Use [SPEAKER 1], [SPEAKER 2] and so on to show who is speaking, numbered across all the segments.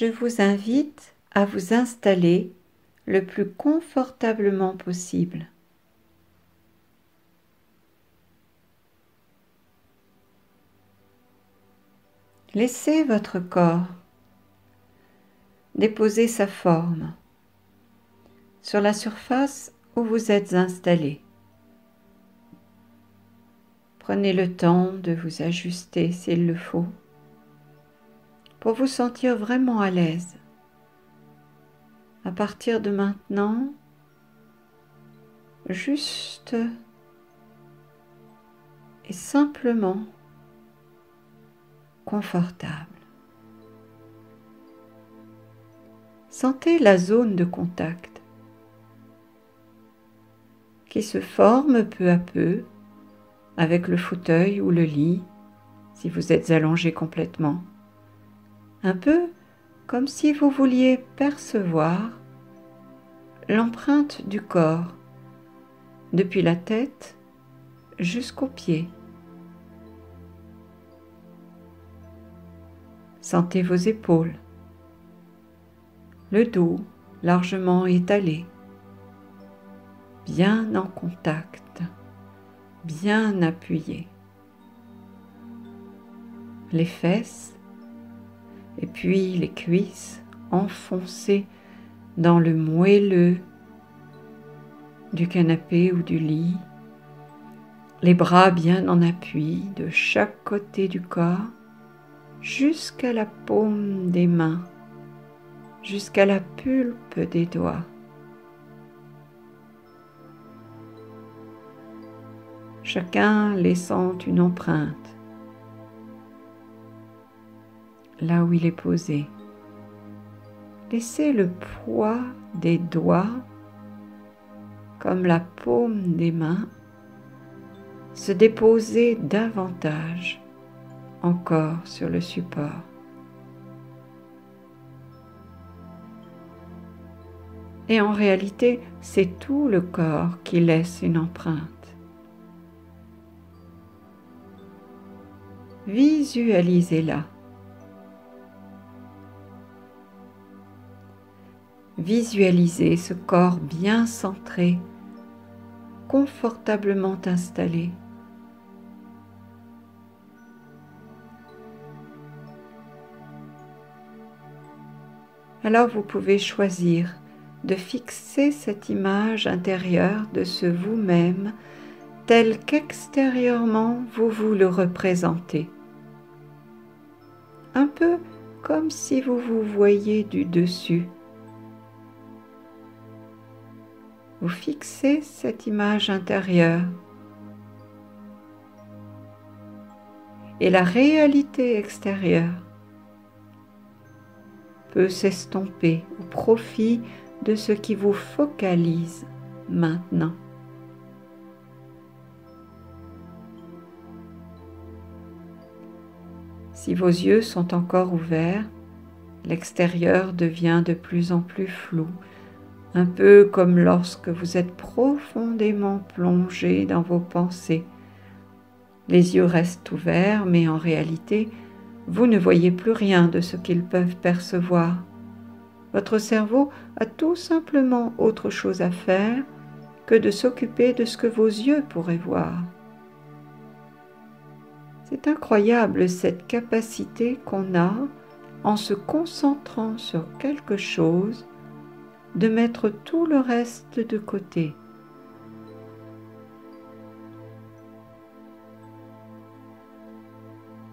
[SPEAKER 1] je vous invite à vous installer le plus confortablement possible. Laissez votre corps déposer sa forme sur la surface où vous êtes installé. Prenez le temps de vous ajuster s'il le faut pour vous sentir vraiment à l'aise. À partir de maintenant, juste et simplement confortable. Sentez la zone de contact qui se forme peu à peu avec le fauteuil ou le lit si vous êtes allongé complètement. Un peu comme si vous vouliez percevoir l'empreinte du corps depuis la tête jusqu'aux pieds. Sentez vos épaules, le dos largement étalé, bien en contact, bien appuyé. Les fesses et puis les cuisses enfoncées dans le moelleux du canapé ou du lit, les bras bien en appui de chaque côté du corps jusqu'à la paume des mains, jusqu'à la pulpe des doigts. Chacun laissant une empreinte là où il est posé. Laissez le poids des doigts, comme la paume des mains, se déposer davantage encore sur le support. Et en réalité, c'est tout le corps qui laisse une empreinte. Visualisez-la. Visualisez ce corps bien centré, confortablement installé. Alors vous pouvez choisir de fixer cette image intérieure de ce vous-même tel qu'extérieurement vous vous le représentez. Un peu comme si vous vous voyiez du dessus. Vous fixez cette image intérieure et la réalité extérieure peut s'estomper au profit de ce qui vous focalise maintenant. Si vos yeux sont encore ouverts, l'extérieur devient de plus en plus flou, un peu comme lorsque vous êtes profondément plongé dans vos pensées. Les yeux restent ouverts, mais en réalité, vous ne voyez plus rien de ce qu'ils peuvent percevoir. Votre cerveau a tout simplement autre chose à faire que de s'occuper de ce que vos yeux pourraient voir. C'est incroyable cette capacité qu'on a, en se concentrant sur quelque chose, de mettre tout le reste de côté.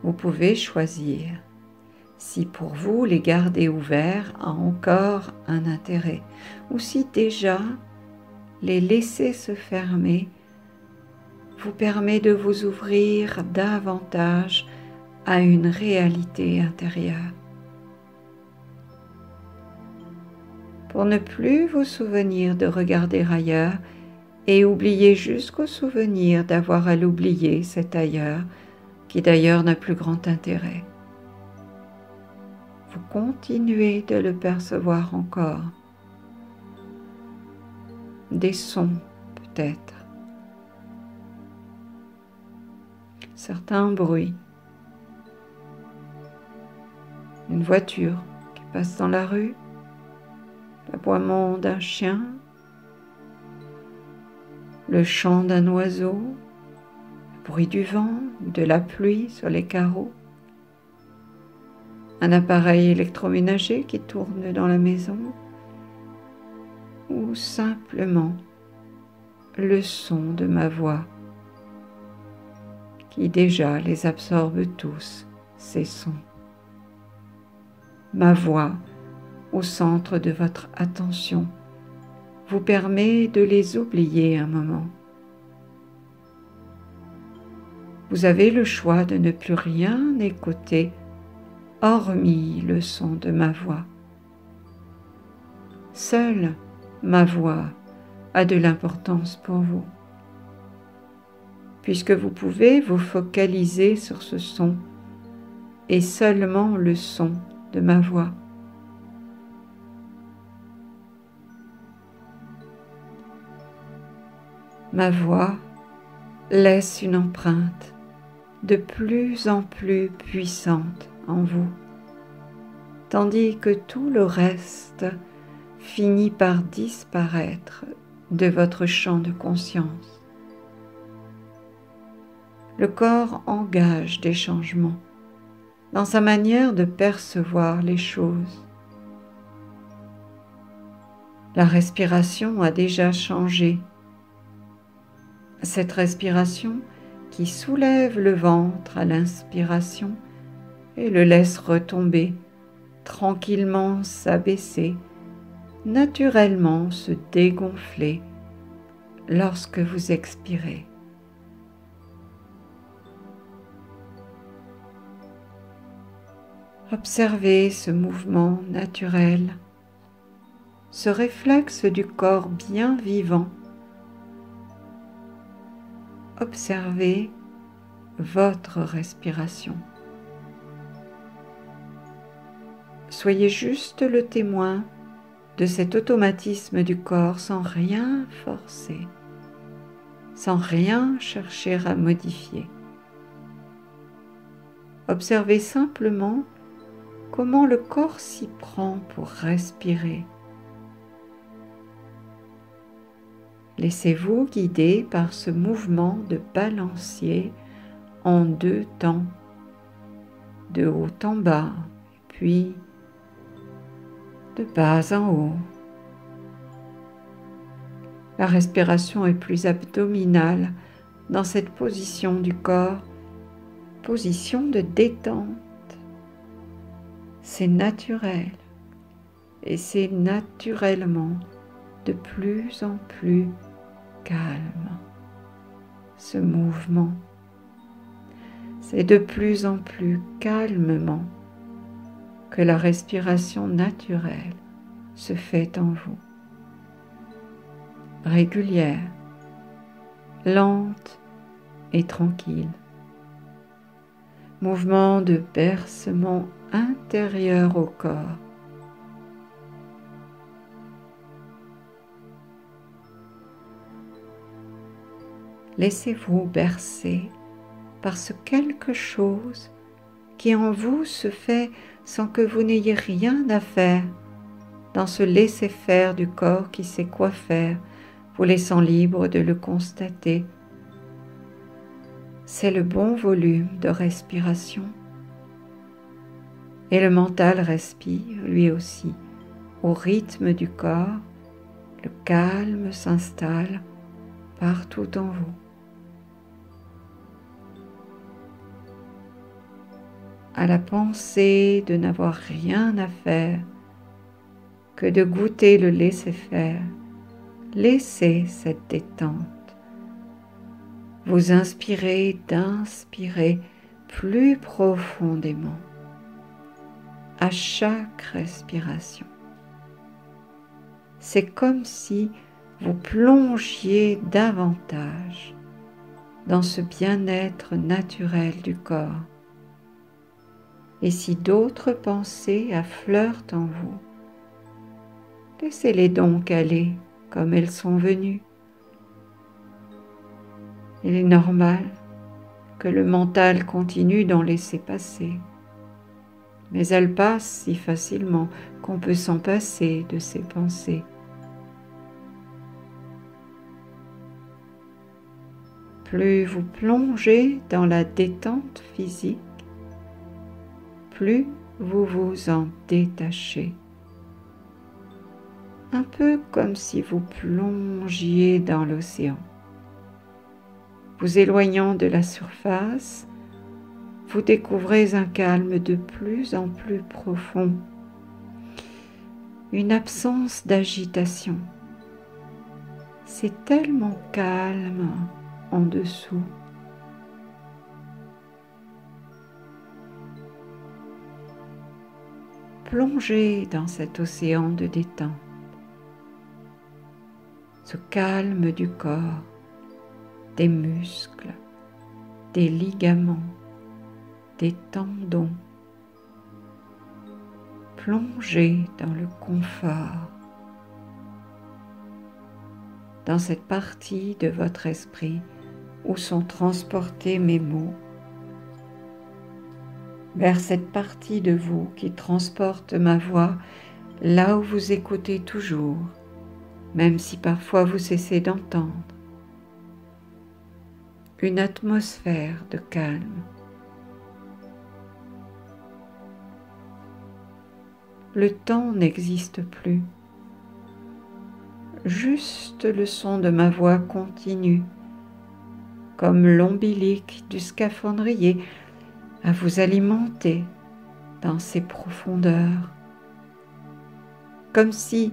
[SPEAKER 1] Vous pouvez choisir si pour vous les garder ouverts a encore un intérêt, ou si déjà les laisser se fermer vous permet de vous ouvrir davantage à une réalité intérieure. Pour ne plus vous souvenir de regarder ailleurs et oublier jusqu'au souvenir d'avoir à l'oublier, cet ailleurs, qui d'ailleurs n'a plus grand intérêt. Vous continuez de le percevoir encore. Des sons peut-être. Certains bruits. Une voiture qui passe dans la rue, l'aboiement d'un chien, le chant d'un oiseau, le bruit du vent ou de la pluie sur les carreaux, un appareil électroménager qui tourne dans la maison, ou simplement le son de ma voix qui déjà les absorbe tous, ces sons. Ma voix au centre de votre attention vous permet de les oublier un moment. Vous avez le choix de ne plus rien écouter hormis le son de ma voix. Seule ma voix a de l'importance pour vous, puisque vous pouvez vous focaliser sur ce son et seulement le son de ma voix. Ma voix laisse une empreinte de plus en plus puissante en vous, tandis que tout le reste finit par disparaître de votre champ de conscience. Le corps engage des changements dans sa manière de percevoir les choses. La respiration a déjà changé. Cette respiration qui soulève le ventre à l'inspiration et le laisse retomber, tranquillement s'abaisser, naturellement se dégonfler lorsque vous expirez. Observez ce mouvement naturel, ce réflexe du corps bien vivant. Observez votre respiration. Soyez juste le témoin de cet automatisme du corps sans rien forcer, sans rien chercher à modifier. Observez simplement comment le corps s'y prend pour respirer. Laissez-vous guider par ce mouvement de balancier en deux temps, de haut en bas, puis de bas en haut. La respiration est plus abdominale dans cette position du corps, position de détente. C'est naturel et c'est naturellement de plus en plus calme. Ce mouvement, c'est de plus en plus calmement que la respiration naturelle se fait en vous. Régulière, lente et tranquille. Mouvement de bercement intérieur au corps. Laissez-vous bercer par ce quelque chose qui en vous se fait sans que vous n'ayez rien à faire, dans ce laisser-faire du corps qui sait quoi faire, vous laissant libre de le constater. C'est le bon volume de respiration. Et le mental respire, lui aussi, au rythme du corps. Le calme s'installe partout en vous. À la pensée de n'avoir rien à faire que de goûter le laisser-faire, laissez cette détente. Vous inspirez d'inspirer plus profondément à chaque respiration. C'est comme si vous plongiez davantage dans ce bien-être naturel du corps. Et si d'autres pensées affleurent en vous, laissez-les donc aller comme elles sont venues. Il est normal que le mental continue d'en laisser passer. mais elles passent si facilement qu'on peut s'en passer de ces pensées. Plus vous plongez dans la détente physique, plus vous vous en détachez. Un peu comme si vous plongiez dans l'océan. Vous éloignant de la surface, vous découvrez un calme de plus en plus profond, une absence d'agitation. C'est tellement calme en dessous. Plongez dans cet océan de détente, ce calme du corps, des muscles, des ligaments, des tendons. Plongez dans le confort, dans cette partie de votre esprit où sont transportés mes mots, vers cette partie de vous qui transporte ma voix là où vous écoutez toujours, même si parfois vous cessez d'entendre. Une atmosphère de calme. Le temps n'existe plus. Juste le son de ma voix continue, comme l'ombilic du scaphandrier, à vous alimenter dans ces profondeurs, comme si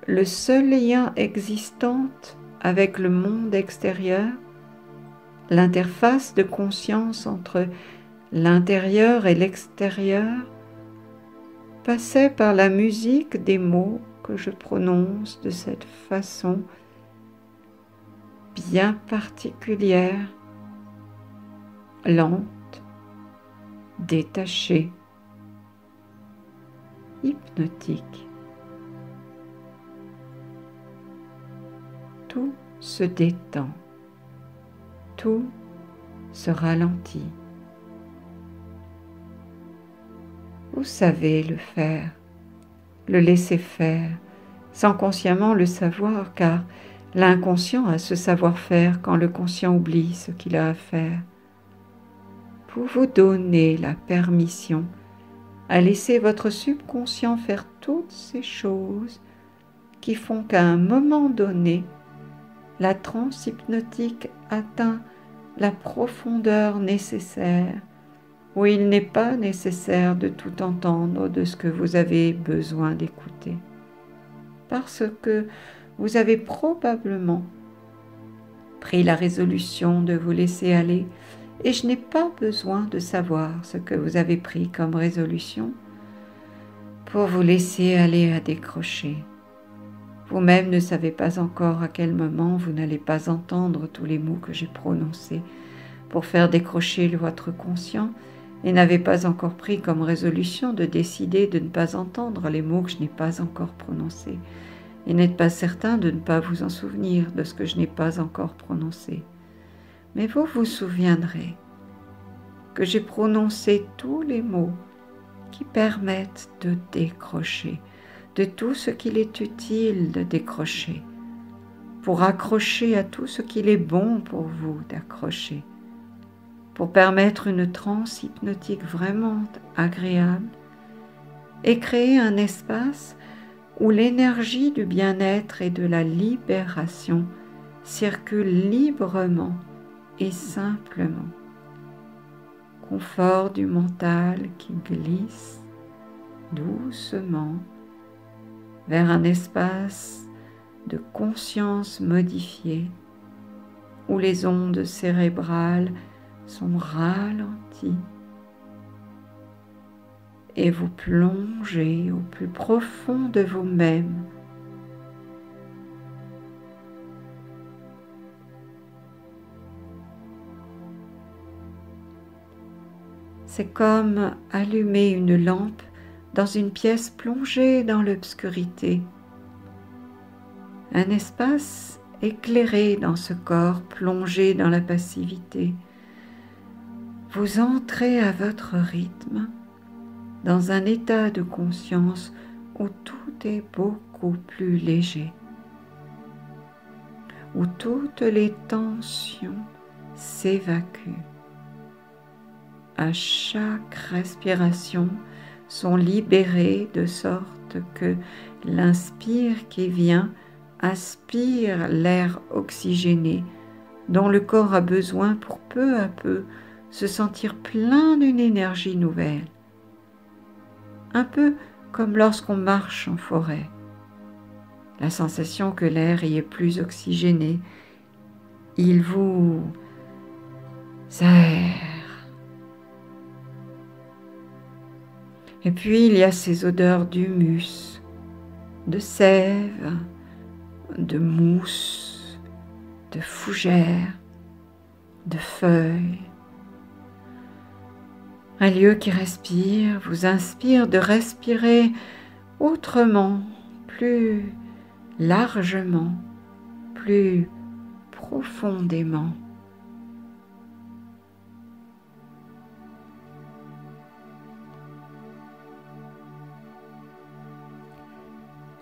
[SPEAKER 1] le seul lien existant avec le monde extérieur, l'interface de conscience entre l'intérieur et l'extérieur, passait par la musique des mots que je prononce de cette façon bien particulière, lente, détachée, hypnotique. Tout se détend, tout se ralentit. Vous savez le faire, le laisser faire, sans consciemment le savoir, car l'inconscient a ce savoir-faire quand le conscient oublie ce qu'il a à faire. Vous vous donnez la permission à laisser votre subconscient faire toutes ces choses qui font qu'à un moment donné, la transe hypnotique atteint la profondeur nécessaire, où il n'est pas nécessaire de tout entendre de ce que vous avez besoin d'écouter, parce que vous avez probablement pris la résolution de vous laisser aller, et je n'ai pas besoin de savoir ce que vous avez pris comme résolution pour vous laisser aller à décrocher. Vous-même ne savez pas encore à quel moment vous n'allez pas entendre tous les mots que j'ai prononcés pour faire décrocher votre conscient, et n'avez pas encore pris comme résolution de décider de ne pas entendre les mots que je n'ai pas encore prononcés, et n'êtes pas certain de ne pas vous en souvenir de ce que je n'ai pas encore prononcé. Mais vous vous souviendrez que j'ai prononcé tous les mots qui permettent de décrocher, de tout ce qu'il est utile de décrocher, pour accrocher à tout ce qu'il est bon pour vous d'accrocher, pour permettre une transe hypnotique vraiment agréable et créer un espace où l'énergie du bien-être et de la libération circule librement et simplement. Confort du mental qui glisse doucement vers un espace de conscience modifiée où les ondes cérébrales sont ralenties et vous plongez au plus profond de vous-même. C'est comme allumer une lampe dans une pièce plongée dans l'obscurité. Un espace éclairé dans ce corps plongé dans la passivité. Vous entrez à votre rythme dans un état de conscience où tout est beaucoup plus léger, où toutes les tensions s'évacuent. À chaque respiration, sont libérées de sorte que l'inspire qui vient aspire l'air oxygéné dont le corps a besoin pour peu à peu se sentir plein d'une énergie nouvelle. Un peu comme lorsqu'on marche en forêt. La sensation que l'air y est plus oxygéné, il vous aère. Et puis il y a ces odeurs d'humus, de sève, de mousse, de fougère, de feuilles. Un lieu qui respire vous inspire de respirer autrement, plus largement, plus profondément.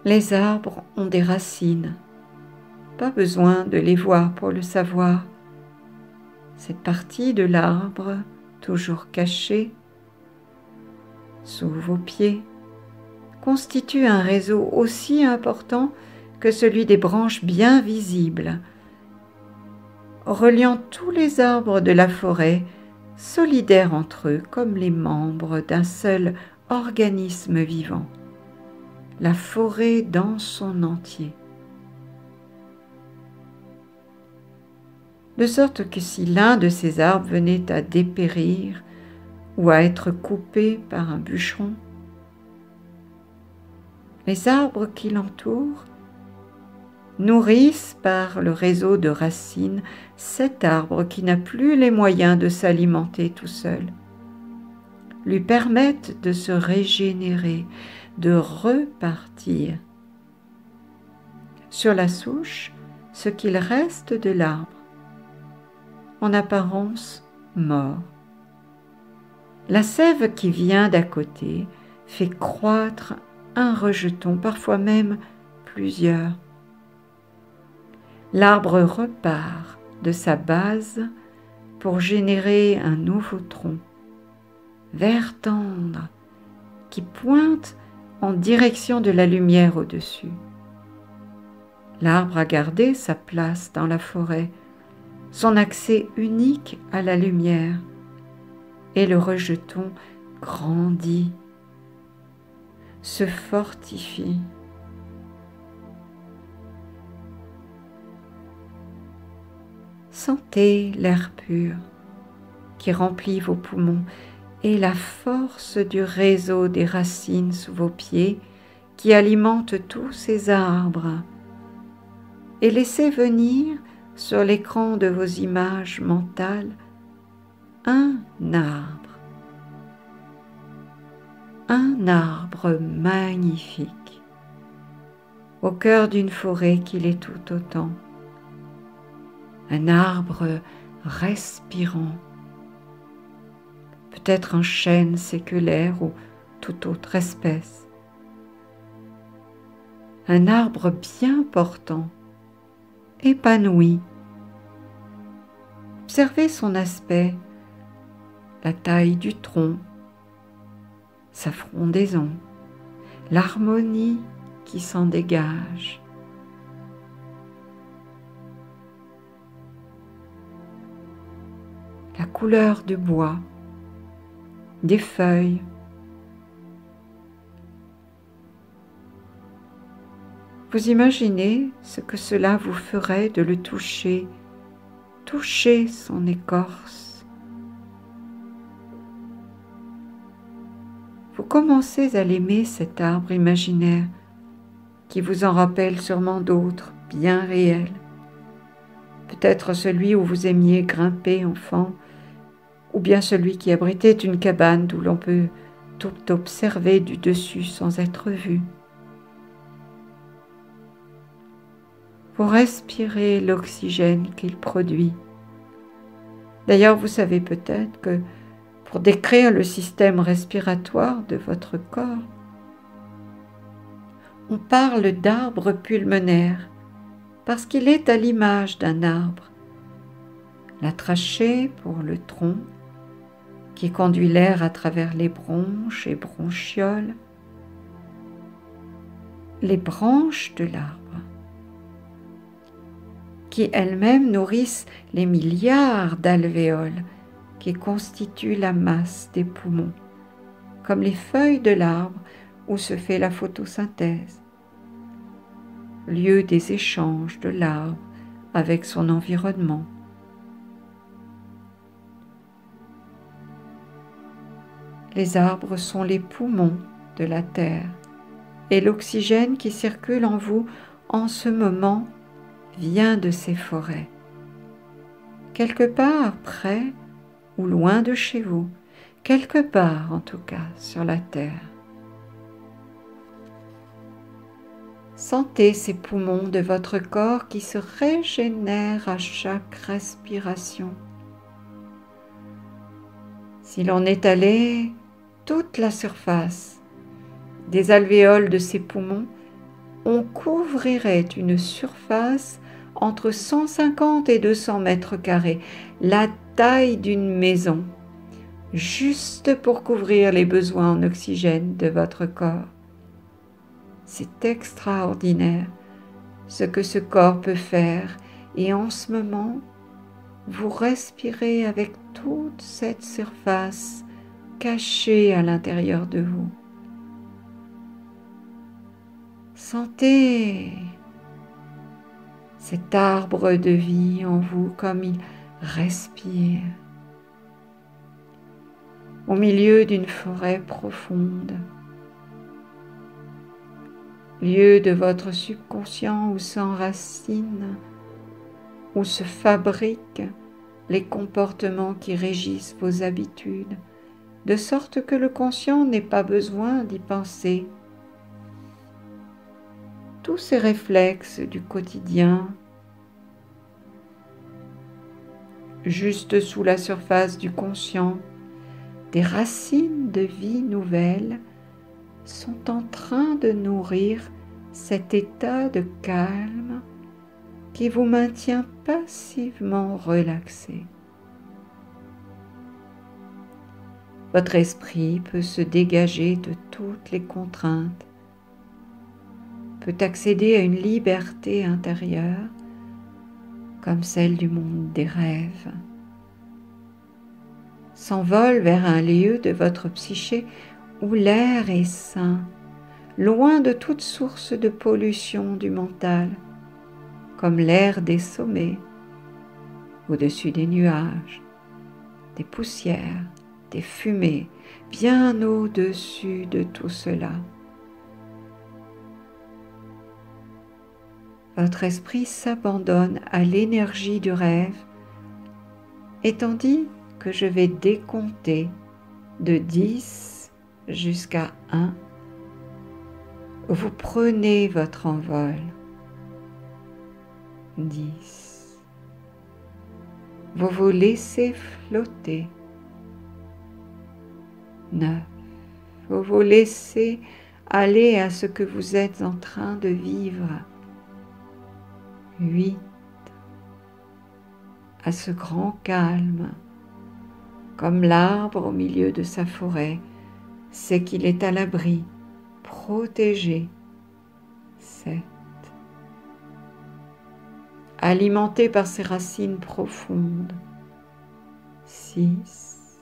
[SPEAKER 1] Les arbres ont des racines. Pas besoin de les voir pour le savoir. Cette partie de l'arbre, toujours cachée, sous vos pieds, constitue un réseau aussi important que celui des branches bien visibles, reliant tous les arbres de la forêt, solidaires entre eux comme les membres d'un seul organisme vivant, la forêt dans son entier. De sorte que si l'un de ces arbres venait à dépérir ou à être coupé par un bûcheron, les arbres qui l'entourent nourrissent par le réseau de racines cet arbre qui n'a plus les moyens de s'alimenter tout seul, lui permettent de se régénérer, de repartir. Sur la souche, ce qu'il reste de l'arbre, en apparence mort. La sève qui vient d'à côté fait croître un rejeton, parfois même plusieurs. L'arbre repart de sa base pour générer un nouveau tronc, vert tendre, qui pointe en direction de la lumière au-dessus. L'arbre a gardé sa place dans la forêt, son accès unique à la lumière, et le rejeton grandit, se fortifie. Sentez l'air pur qui remplit vos poumons et la force du réseau des racines sous vos pieds qui alimente tous ces arbres, et laissez venir sur l'écran de vos images mentales un arbre magnifique, au cœur d'une forêt qui l'est tout autant, un arbre respirant, peut-être un chêne séculaire ou toute autre espèce, un arbre bien portant, épanoui. Observez son aspect, la taille du tronc, sa frondaison, l'harmonie qui s'en dégage. La couleur du bois, des feuilles. Vous imaginez ce que cela vous ferait de le toucher, toucher son écorce. Vous commencez à l'aimer, cet arbre imaginaire, qui vous en rappelle sûrement d'autres bien réels. Peut-être celui où vous aimiez grimper enfant, ou bien celui qui abritait une cabane d'où l'on peut tout observer du dessus sans être vu. Vous respirez l'oxygène qu'il produit. D'ailleurs, vous savez peut-être que pour décrire le système respiratoire de votre corps. On parle d'arbre pulmonaire parce qu'il est à l'image d'un arbre. La trachée pour le tronc qui conduit l'air à travers les bronches et bronchioles, les branches de l'arbre qui elles-mêmes nourrissent les milliards d'alvéoles qui constituent la masse des poumons, comme les feuilles de l'arbre où se fait la photosynthèse, lieu des échanges de l'arbre avec son environnement. Les arbres sont les poumons de la terre et l'oxygène qui circule en vous en ce moment vient de ces forêts. Quelque part près ou loin de chez vous, quelque part en tout cas sur la terre. Sentez ces poumons de votre corps qui se régénèrent à chaque respiration. Si l'on étalait toute la surface des alvéoles de ces poumons, on couvrirait une surface entre 150 et 200 mètres carrés, la taille d'une maison, juste pour couvrir les besoins en oxygène de votre corps. C'est extraordinaire ce que ce corps peut faire et en ce moment, vous respirez avec toute cette surface cachée à l'intérieur de vous. Sentez cet arbre de vie en vous comme il respire au milieu d'une forêt profonde, lieu de votre subconscient où s'enracinent, où se fabriquent les comportements qui régissent vos habitudes, de sorte que le conscient n'ait pas besoin d'y penser. Tous ces réflexes du quotidien, juste sous la surface du conscient, des racines de vie nouvelles sont en train de nourrir cet état de calme qui vous maintient passivement relaxé. Votre esprit peut se dégager de toutes les contraintes, peut accéder à une liberté intérieure comme celle du monde des rêves, s'envole vers un lieu de votre psyché où l'air est sain, loin de toute source de pollution du mental, comme l'air des sommets, au-dessus des nuages, des poussières, des fumées, bien au-dessus de tout cela. Votre esprit s'abandonne à l'énergie du rêve et tandis que je vais décompter de 10 jusqu'à 1, vous prenez votre envol. 10. Vous vous laissez flotter. 9. Vous vous laissez aller à ce que vous êtes en train de vivre. 8. À ce grand calme, comme l'arbre au milieu de sa forêt, sait qu'il est à l'abri, protégé. 7. Alimenté par ses racines profondes. 6.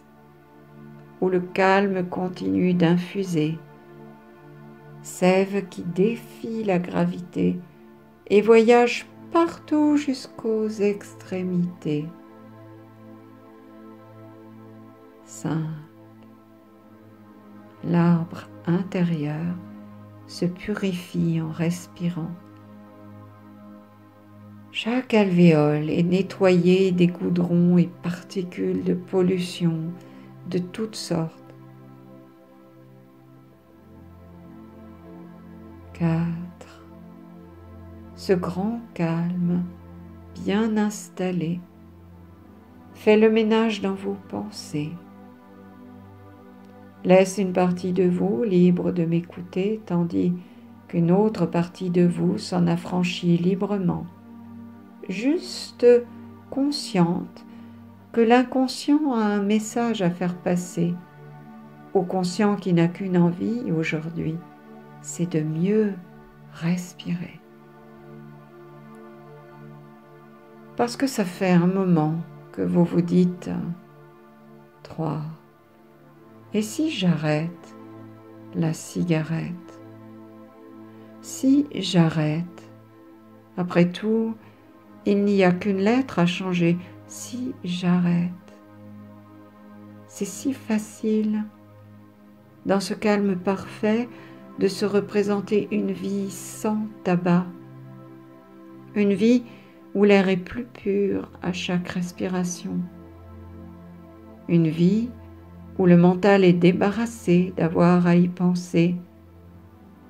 [SPEAKER 1] Où le calme continue d'infuser, sève qui défie la gravité et voyage partout jusqu'aux extrémités. 5. L'arbre intérieur se purifie en respirant. Chaque alvéole est nettoyée des goudrons et particules de pollution de toutes sortes. 4. Ce grand calme, bien installé, fait le ménage dans vos pensées. laisse une partie de vous libre de m'écouter, tandis qu'une autre partie de vous s'en affranchit librement, juste consciente que l'inconscient a un message à faire passer au conscient qui n'a qu'une envie aujourd'hui, c'est de mieux respirer. Parce que ça fait un moment que vous vous dites 3. Et si j'arrête la cigarette? Si j'arrête? Après tout, il n'y a qu'une lettre à changer. Si j'arrête? C'est si facile, dans ce calme parfait, de se représenter une vie sans tabac, une vie où l'air est plus pur à chaque respiration, une vie où le mental est débarrassé d'avoir à y penser,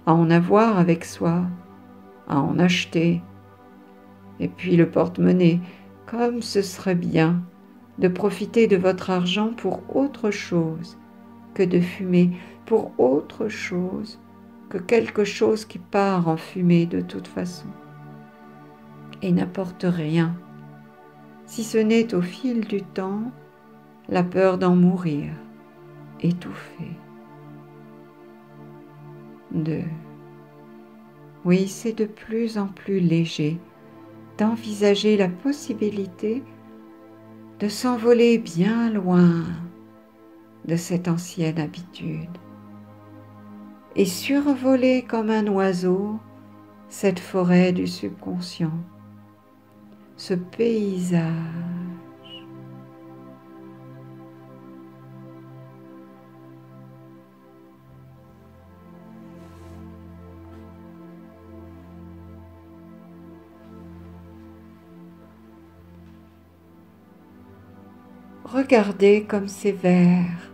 [SPEAKER 1] à en avoir avec soi, à en acheter, et puis le porte-monnaie, comme ce serait bien de profiter de votre argent pour autre chose que de fumer, pour autre chose que quelque chose qui part en fumée de toute façon et n'apporte rien, si ce n'est au fil du temps la peur d'en mourir, étouffée. 2. Oui, c'est de plus en plus léger d'envisager la possibilité de s'envoler bien loin de cette ancienne habitude et survoler comme un oiseau cette forêt du subconscient, ce paysage. Regardez comme c'est vert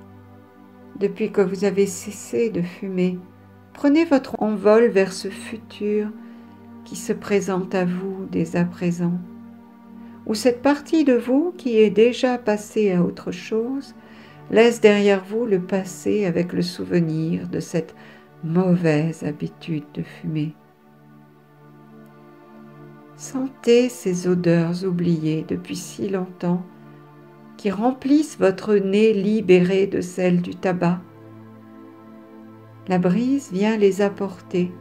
[SPEAKER 1] depuis que vous avez cessé de fumer. Prenez votre envol vers ce futur qui se présente à vous dès à présent, où cette partie de vous qui est déjà passée à autre chose laisse derrière vous le passé avec le souvenir de cette mauvaise habitude de fumer. Sentez ces odeurs oubliées depuis si longtemps qui remplissent votre nez libéré de celles du tabac. La brise vient les apporter,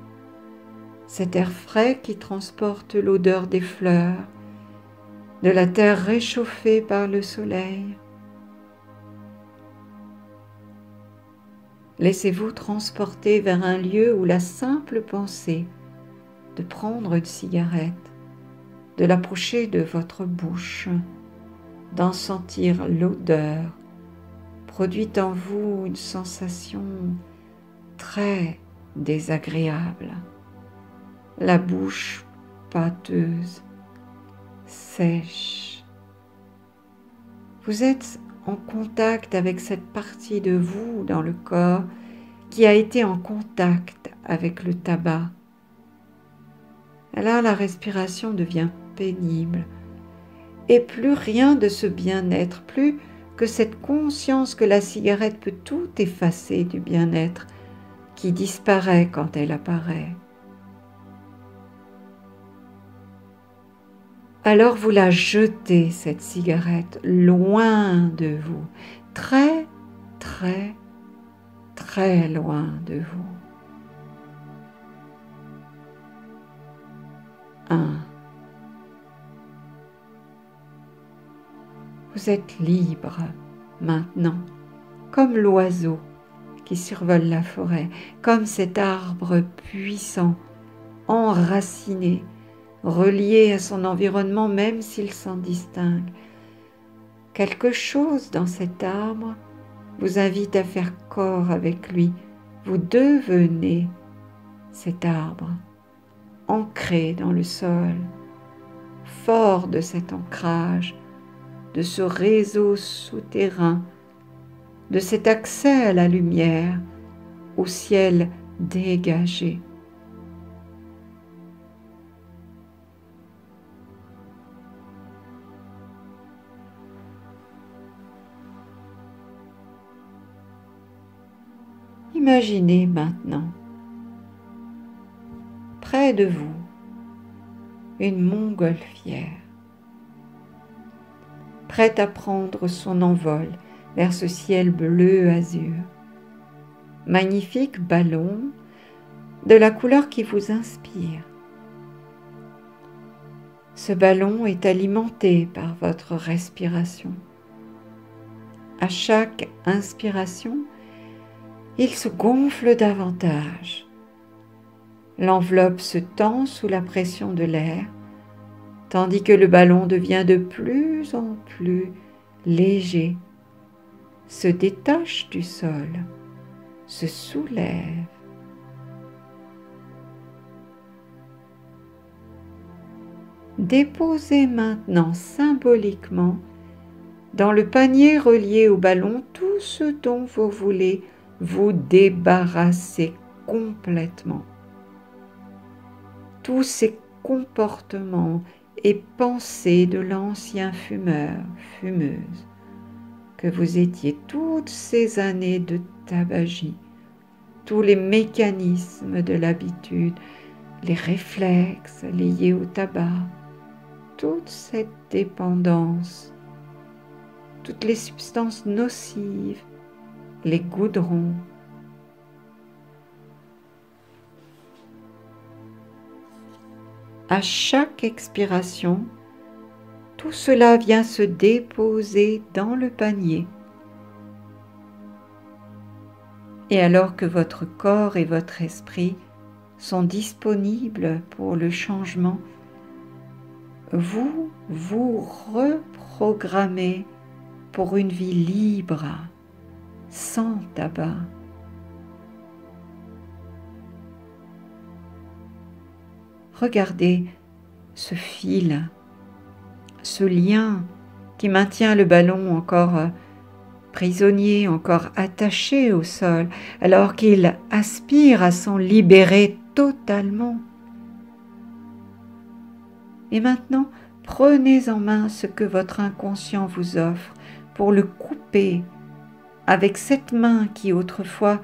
[SPEAKER 1] cet air frais qui transporte l'odeur des fleurs, de la terre réchauffée par le soleil. Laissez-vous transporter vers un lieu où la simple pensée de prendre une cigarette, de l'approcher de votre bouche, d'en sentir l'odeur, produit en vous une sensation très désagréable. La bouche pâteuse, sèche. Vous êtes en contact avec cette partie de vous dans le corps qui a été en contact avec le tabac. Et là, la respiration devient pénible et plus rien de ce bien-être, plus que cette conscience que la cigarette peut tout effacer du bien-être qui disparaît quand elle apparaît. Alors vous la jetez, cette cigarette, loin de vous, très, très, très loin de vous. 1. Vous êtes libre maintenant, comme l'oiseau qui survole la forêt, comme cet arbre puissant, enraciné, relié à son environnement même s'il s'en distingue. Quelque chose dans cet arbre vous invite à faire corps avec lui. Vous devenez cet arbre, ancré dans le sol, fort de cet ancrage, de ce réseau souterrain, de cet accès à la lumière, au ciel dégagé. imaginez maintenant, près de vous, une montgolfière, prête à prendre son envol vers ce ciel bleu azur. Magnifique ballon de la couleur qui vous inspire. Ce ballon est alimenté par votre respiration. À chaque inspiration, il se gonfle davantage. L'enveloppe se tend sous la pression de l'air, tandis que le ballon devient de plus en plus léger, se détache du sol, se soulève. Déposez maintenant symboliquement dans le panier relié au ballon tout ce dont vous voulez vous débarrasser complètement. Tous ces comportements et pensées de l'ancien fumeur, fumeuse, que vous étiez toutes ces années de tabagie, tous les mécanismes de l'habitude, les réflexes liés au tabac, toute cette dépendance, toutes les substances nocives, les goudrons. À chaque expiration, tout cela vient se déposer dans le panier. Et alors que votre corps et votre esprit sont disponibles pour le changement, vous vous reprogrammez pour une vie libre, sans tabac. Regardez ce fil, ce lien qui maintient le ballon encore prisonnier, encore attaché au sol, alors qu'il aspire à s'en libérer totalement. Et maintenant, prenez en main ce que votre inconscient vous offre pour le couper avec cette main qui autrefois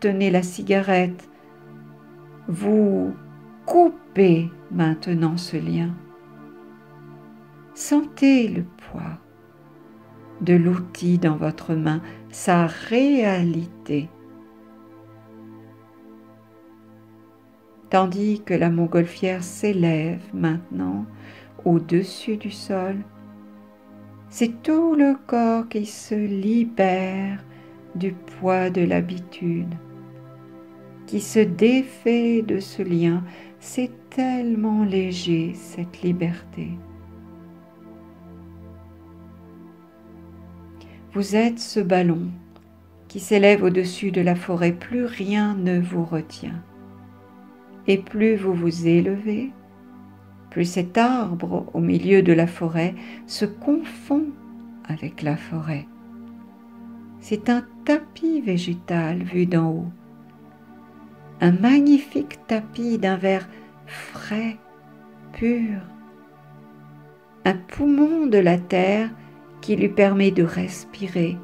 [SPEAKER 1] tenait la cigarette. Vous coupez maintenant ce lien. Sentez le poids de l'outil dans votre main, sa réalité. Tandis que la montgolfière s'élève maintenant au-dessus du sol, c'est tout le corps qui se libère du poids de l'habitude, qui se défait de ce lien. C'est tellement léger, cette liberté. Vous êtes ce ballon qui s'élève au-dessus de la forêt. Plus rien ne vous retient. Et plus vous vous élevez, plus cet arbre au milieu de la forêt se confond avec la forêt. C'est un tapis végétal vu d'en haut. Un magnifique tapis d'un vert frais, pur. Un poumon de la terre qui lui permet de respirer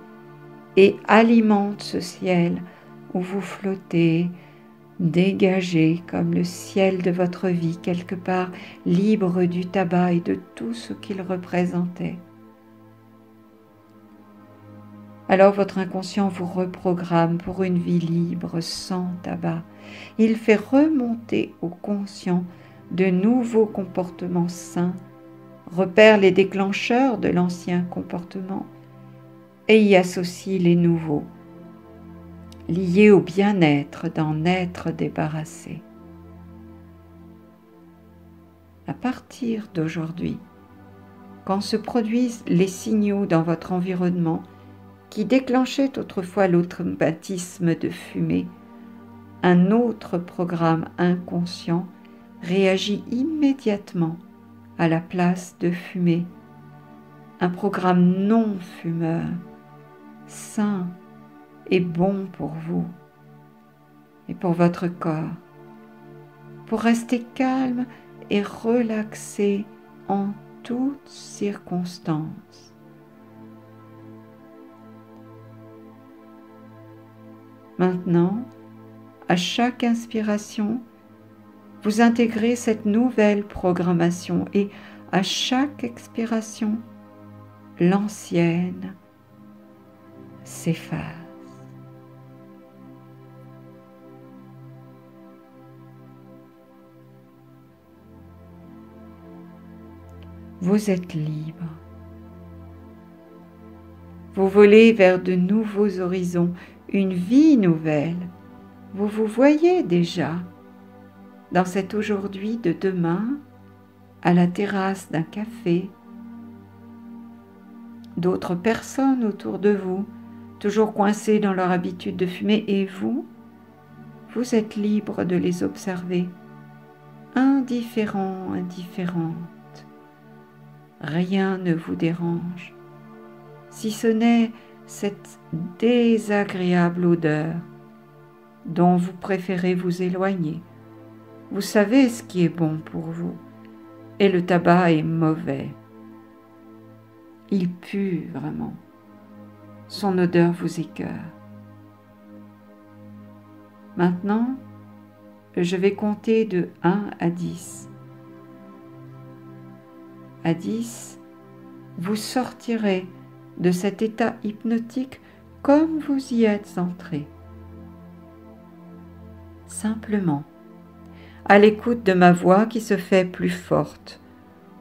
[SPEAKER 1] et alimente ce ciel où vous flottez, dégagé comme le ciel de votre vie quelque part, libre du tabac et de tout ce qu'il représentait. Alors votre inconscient vous reprogramme pour une vie libre, sans tabac. Il fait remonter au conscient de nouveaux comportements sains, repère les déclencheurs de l'ancien comportement et y associe les nouveaux, liés au bien-être d'en être débarrassé. À partir d'aujourd'hui, quand se produisent les signaux dans votre environnement qui déclenchaient autrefois l'automatisme de fumer, un autre programme inconscient réagit immédiatement à la place de fumer, un programme non fumeur, sain et bon pour vous et pour votre corps, pour rester calme et relaxé en toutes circonstances. Maintenant, à chaque inspiration, vous intégrez cette nouvelle programmation et à chaque expiration, l'ancienne s'efface. Vous êtes libre. Vous volez vers de nouveaux horizons, une vie nouvelle. Vous vous voyez déjà dans cet aujourd'hui de demain, à la terrasse d'un café, d'autres personnes autour de vous, toujours coincées dans leur habitude de fumer, et vous êtes libre de les observer, indifférents, indifférentes. Rien ne vous dérange, si ce n'est cette désagréable odeur dont vous préférez vous éloigner. Vous savez ce qui est bon pour vous, et le tabac est mauvais. Il pue vraiment. Son odeur vous écœure. Maintenant, je vais compter de 1 à 10. À 10, vous sortirez de cet état hypnotique comme vous y êtes entré. Simplement, à l'écoute de ma voix qui se fait plus forte,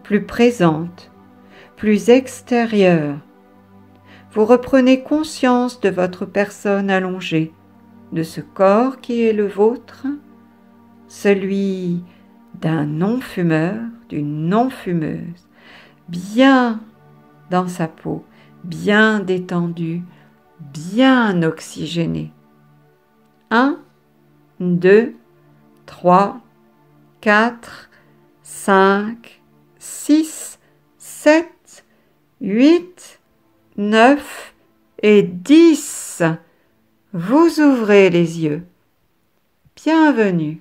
[SPEAKER 1] plus présente, plus extérieure. Vous reprenez conscience de votre personne allongée, de ce corps qui est le vôtre, celui d'un non-fumeur, d'une non-fumeuse, bien dans sa peau, bien détendu, bien oxygéné. 1, 2, 3, 4, 5, 6, 7, 8, 9 et 10. Vous ouvrez les yeux. Bienvenue.